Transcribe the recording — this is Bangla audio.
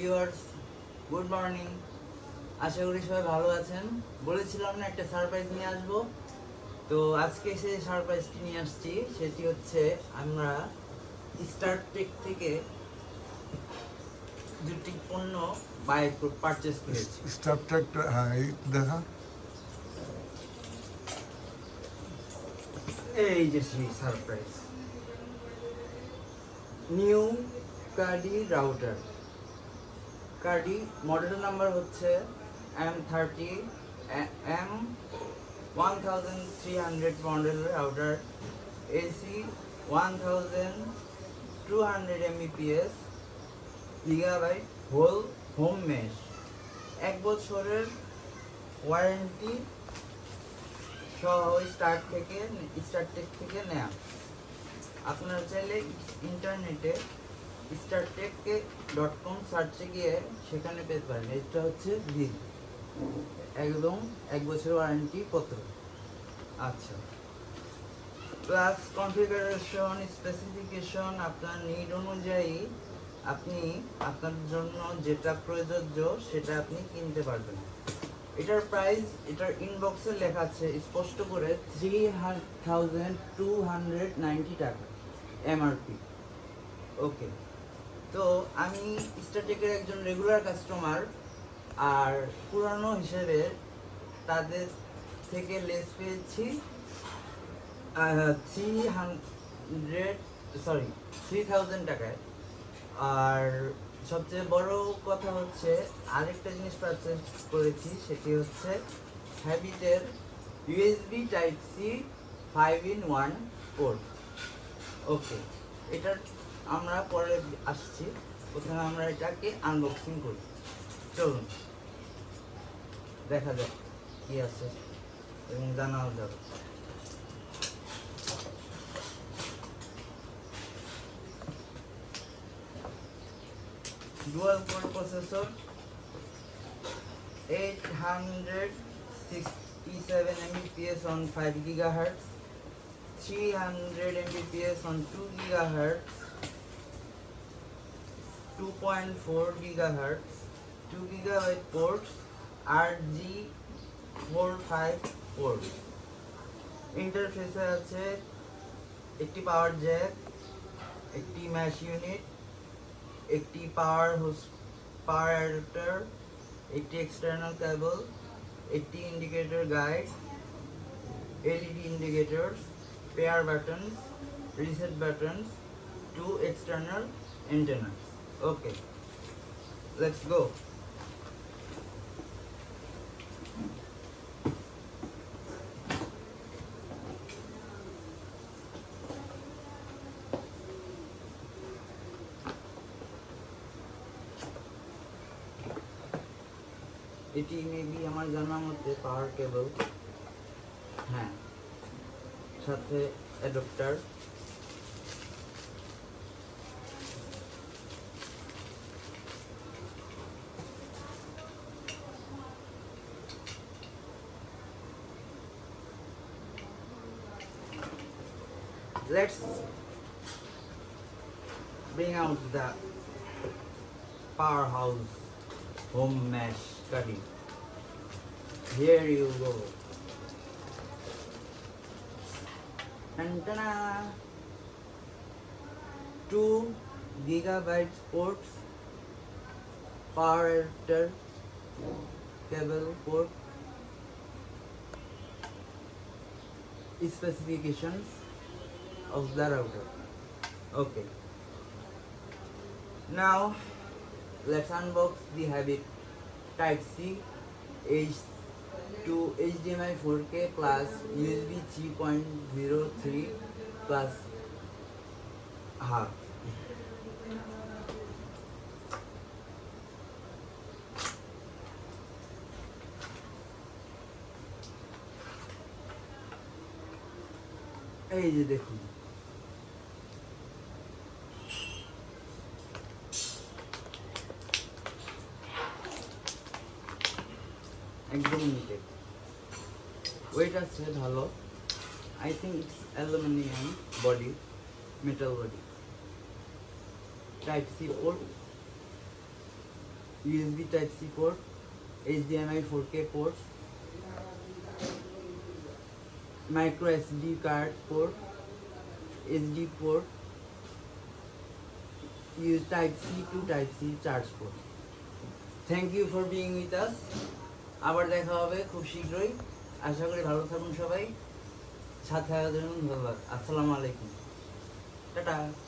Viewers, good morning. আশা করি সবাই ভালো আছেন। বলেছিলাম না একটা সারপ্রাইজ নিয়ে আসবো, তো আজকে সেই সারপ্রাইজটি নিয়ে আসছি। সেটি হচ্ছে আমরা স্টারটেক থেকে দুটি পণ্য পারচেস করেছি। স্টারটেক, হ্যাঁ এই দেখা, এই যে সেই surprise, new Cudy router. Cudy model number হচ্ছে M1300 model router AC1200 mbps Gigabit home mesh, 1 বছরের ওয়ারেন্টি সহ স্টারটেক থেকে নেয়া। আপনারা চাইলে ইন্টারনেটে startek.com সার্চে গিয়ে সেখানে পেতে পারেন। এটা হচ্ছে বিল, একদম 1 বছরের ওয়ারেন্টি পত্র। আচ্ছা, প্লাস কনফিগারেশন স্পেসিফিকেশন আপনার নিড অনুযায়ী আপনি আপনার জন্য যেটা প্রযোজ্য সেটা আপনি কিনতে পারবেন। এটার প্রাইস, এটার ইনবক্সে লেখা আছে স্পষ্ট করে 3290 টাকা এমআরপি। ওকে, তো আমি স্টারটেকের একজন রেগুলার কাস্টমার, আর পুরানো হিসেবে তাদের থেকে লেস পেয়েছি 3000 টাকায়। আর সবচেয়ে বড় কথা হচ্ছে আরেকটা জিনিস পারচেজ করেছি, সেটি হচ্ছে হ্যাবিটের USB type C 5-in-1 port. Okay, এটার আমরা পরে আসছি, প্রথমে আমরা এটাকে আনবক্সিং করি। চলুন দেখা যাক কি আছে এবং জানাও যাবে। Dual core processor, 867 mbps on 5 GHz, 300 mbps on 2 GHz, 2.4 GHz, 2 GB ports, RG45 ports। ইন্টারফেসে আছে একটি পাওয়ার জ্যাক, একটি ম্যাশ ইউনিট, একটি পাওয়ার অ্যাডাপ্টার, একটি এক্সটার্নাল কেবল, একটি indicator guide, LED indicators, pair buttons, reset buttons, 2 external antennas. Okay, let's go. এটি মেবি আমার জানা মতে পাওয়ার কেবল, হ্যাঁ, সাথে adapter. Let's bring out the powerhouse home mesh Cudy. Here you go. Antenna, 2 GB ports, power adapter, cable port. Specifications of the router. Okay, now let's unbox the Habit Type C to HDMI 4K plus USB 3.03 plus half. এই যে দেখুন, একদম নিটেড, ওয়েট আছে ভালো। I think it's aluminum body, metal body. Type C port, USB Type-C port, HDMI 4K port, micro SD card port, SD port, use Type-C to Type-C charge port. Thank you for being with us. আবার দেখা হবে খুব শীঘ্রই। আশা করি ভালো থাকুন সবাই। সাথে থাকার জন্য ধন্যবাদ। আসসালামু আলাইকুম। টাটা।